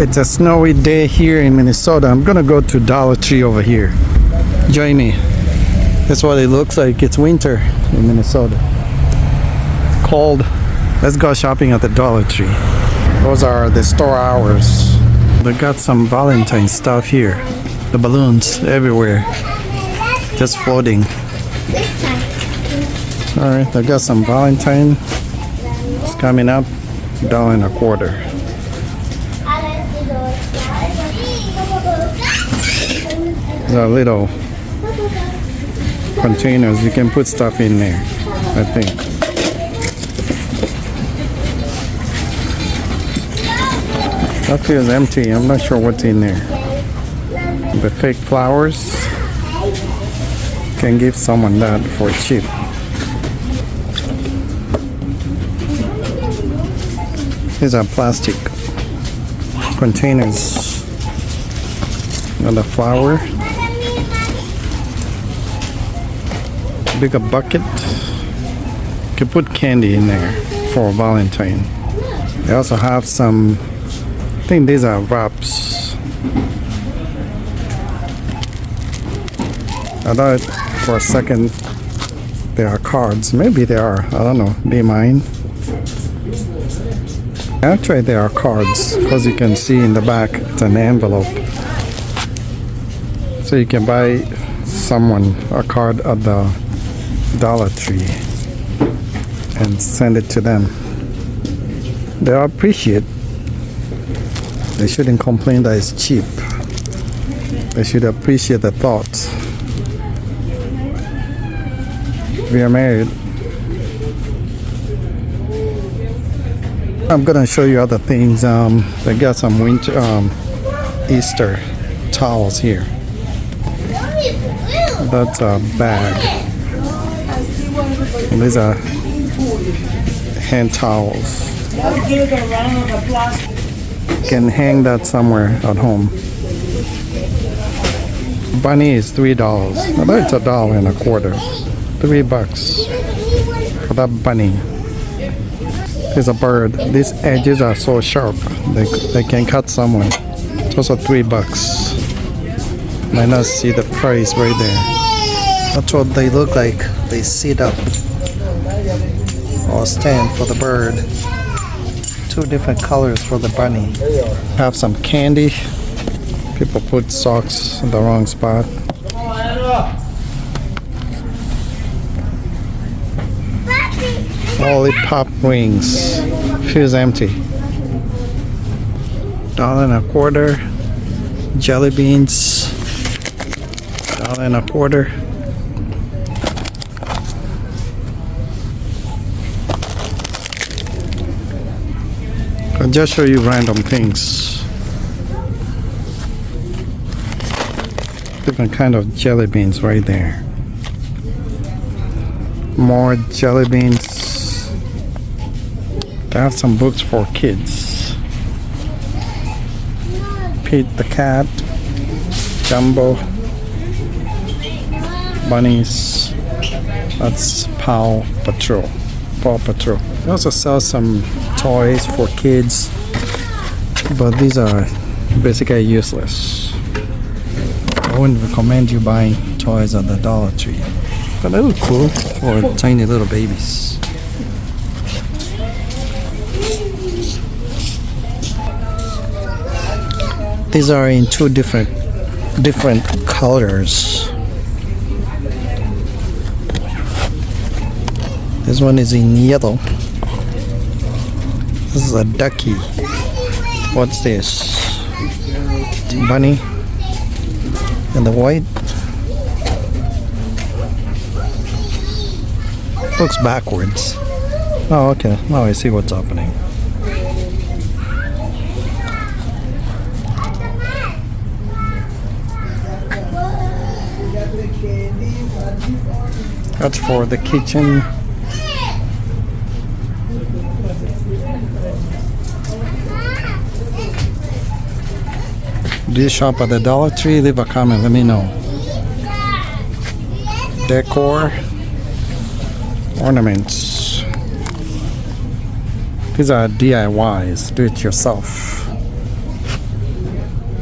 It's a snowy day here in Minnesota. I'm gonna go to Dollar Tree over here. Join me. That's what it looks like. It's winter in Minnesota. Cold. Let's go shopping at the Dollar Tree. Those are the store hours. They got some Valentine stuff here. The balloons everywhere. Just floating. Alright, I got some Valentine. It's coming up. $1.25. These are little containers. You can put stuff in there, I think. That feels empty. I'm not sure what's in there. The fake flowers. Can give someone that for cheap. These are plastic containers. And a flower. Bigger bucket. You can put candy in there for Valentine. They also have some, I think these are wraps. I thought for a second they are cards. Maybe they are. I don't know. Be mine. Actually, they are cards because you can see in the back it's an envelope. So you can buy someone a card at the Dollar Tree and send it to them. They'll appreciate. They shouldn't complain that it's cheap. They should appreciate the thought. If you're married, I'm gonna show you other things. They got some winter Easter towels here. That's a bag. And these are hand towels. You can hang that somewhere at home. Bunny is $3. I thought it's $1.25. $3 for that bunny. There's a bird. These edges are so sharp. They can cut someone. It's also $3. Might not see the price right there. That's what they look like. They sit up or stand for the bird. Two different colors for the bunny. Have some candy. People put socks in the wrong spot. Lollipop wings. Feels empty. $1.25. Jelly beans. $1.25. I'll just show you random things. Different kind of jelly beans right there. More jelly beans. They have some books for kids. Pete the cat. Jumbo. Bunnies. That's Paw Patrol. They also sell some toys for kids, but these are basically useless. I wouldn't recommend you buying toys at the Dollar Tree, but they look cool for tiny little babies. These are in two different colors. This one is in yellow. This is a ducky. What's this? Bunny. And the white. Looks backwards. Oh, okay. Now I see what's happening. That's for the kitchen. Do you shop at the Dollar Tree? Leave a comment, let me know. Decor. Ornaments. These are DIYs, do it yourself.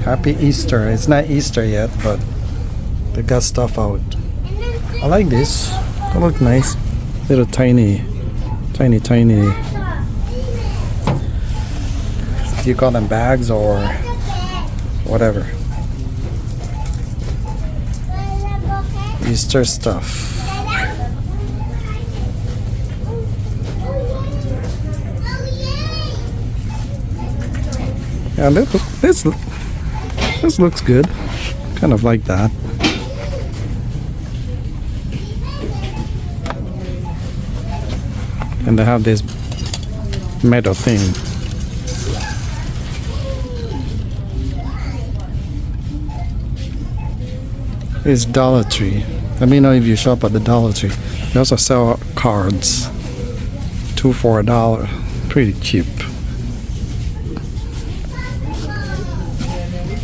Happy Easter. It's not Easter yet, but they got stuff out. I like this. They look nice. Little tiny. Do you call them bags or whatever? Easter stuff. Yeah, this looks good. Kind of like that. And they have this metal thing. It's Dollar Tree. Let me know if you shop at the Dollar Tree. They also sell cards. 2 for $1. Pretty cheap.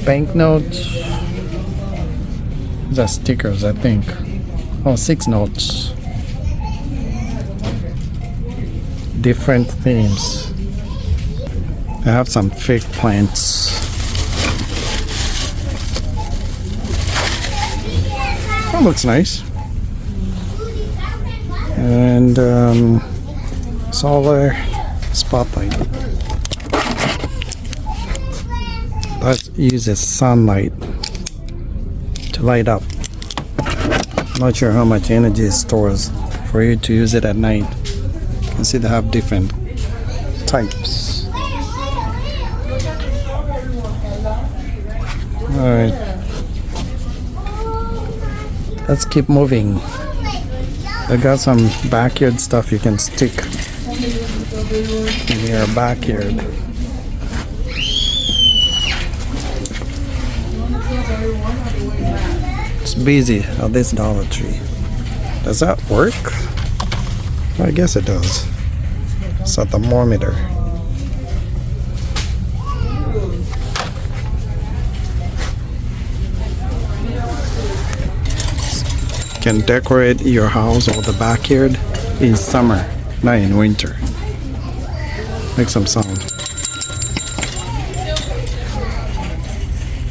Banknotes. These are stickers, I think. Oh, 6 notes. Different themes. I have some fake plants. That looks nice. And solar spotlight. That uses sunlight to light up. Not sure how much energy it stores for you to use it at night. You can see they have different types. Alright. Let's keep moving. They got some backyard stuff you can stick in your backyard. It's busy at this Dollar Tree. Does that work? I guess it does. It's a thermometer. You can decorate your house or the backyard in summer, not in winter. Make some sound.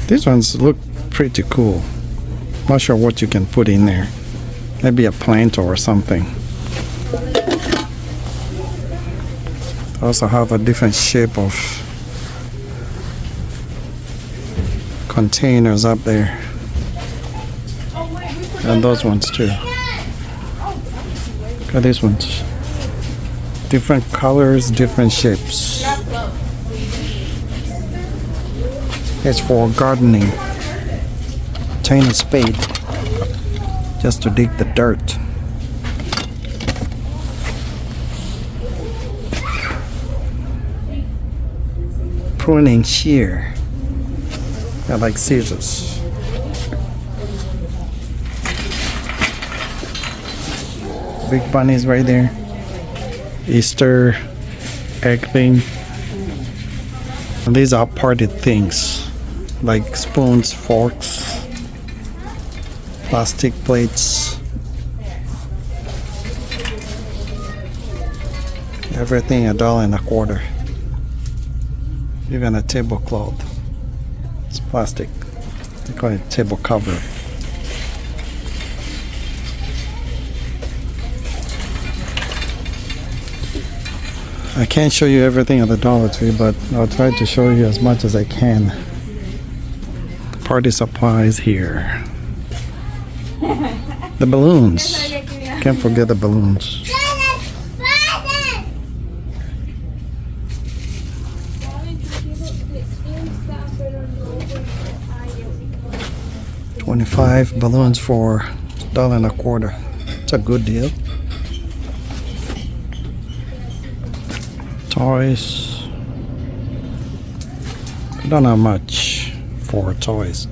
These ones look pretty cool. Not sure what you can put in there. Maybe a plant or something. Also have a different shape of containers up there. And those ones too. Look at these ones. Different colors, different shapes. It's for gardening. Tiny spade. Just to dig the dirt. Pruning shear. I like scissors. Big bunnies right there. Easter egg thing. And these are party things like spoons, forks, plastic plates. Everything $1.25. Even a tablecloth. It's plastic. They call it table cover. I can't show you everything at the Dollar Tree, but I'll try to show you as much as I can. Party supplies here. The balloons. Can't forget the balloons. $25 balloons for $1.25. It's a good deal. Toys. I don't know much for toys.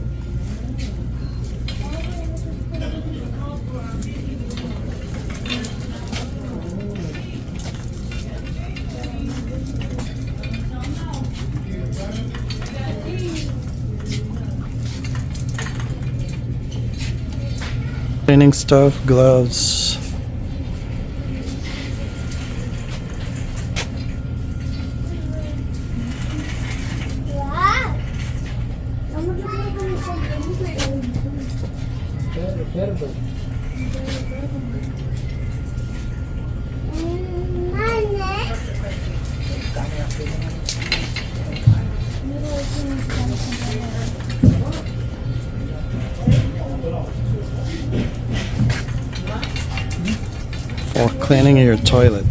Cleaning stuff, gloves. For cleaning your toilet.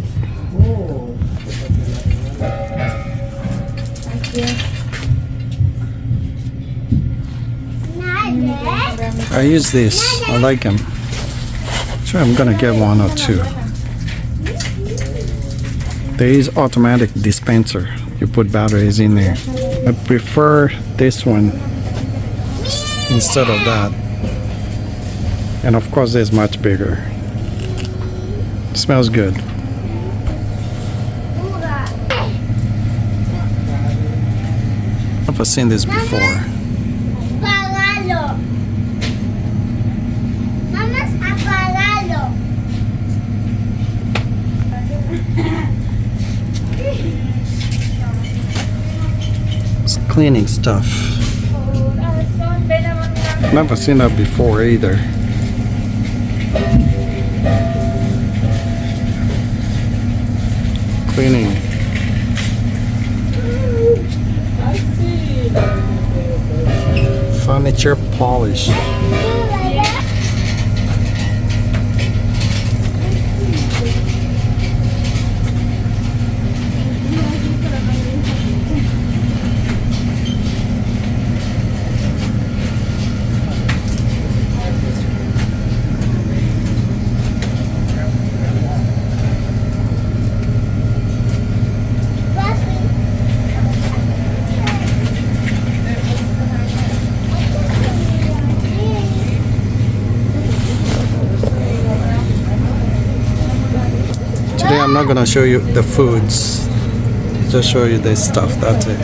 I use this. I like them. Sure, I'm gonna get one or two. There is automatic dispenser. You put batteries in there. I prefer this one instead of that. And of course, it's much bigger. Smells good. I've seen this before. It's cleaning stuff. Never seen that before either. Cleaning. Furniture polish. Today I'm not gonna show you the foods, just show you this stuff. That's it.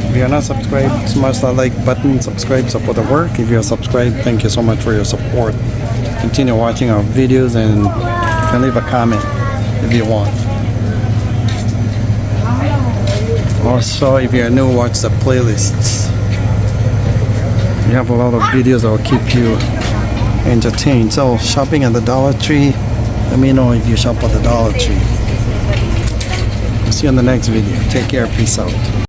If you're not subscribed, smash that like button, subscribe, support the work. If you're subscribed, thank you so much for your support. Continue watching our videos and you can leave a comment if you want. Also, if you're new, watch the playlists. We have a lot of videos that will keep you entertained. So shopping at the Dollar Tree, let me know if you shop at the Dollar Tree. See you in the next video. Take care. Peace out.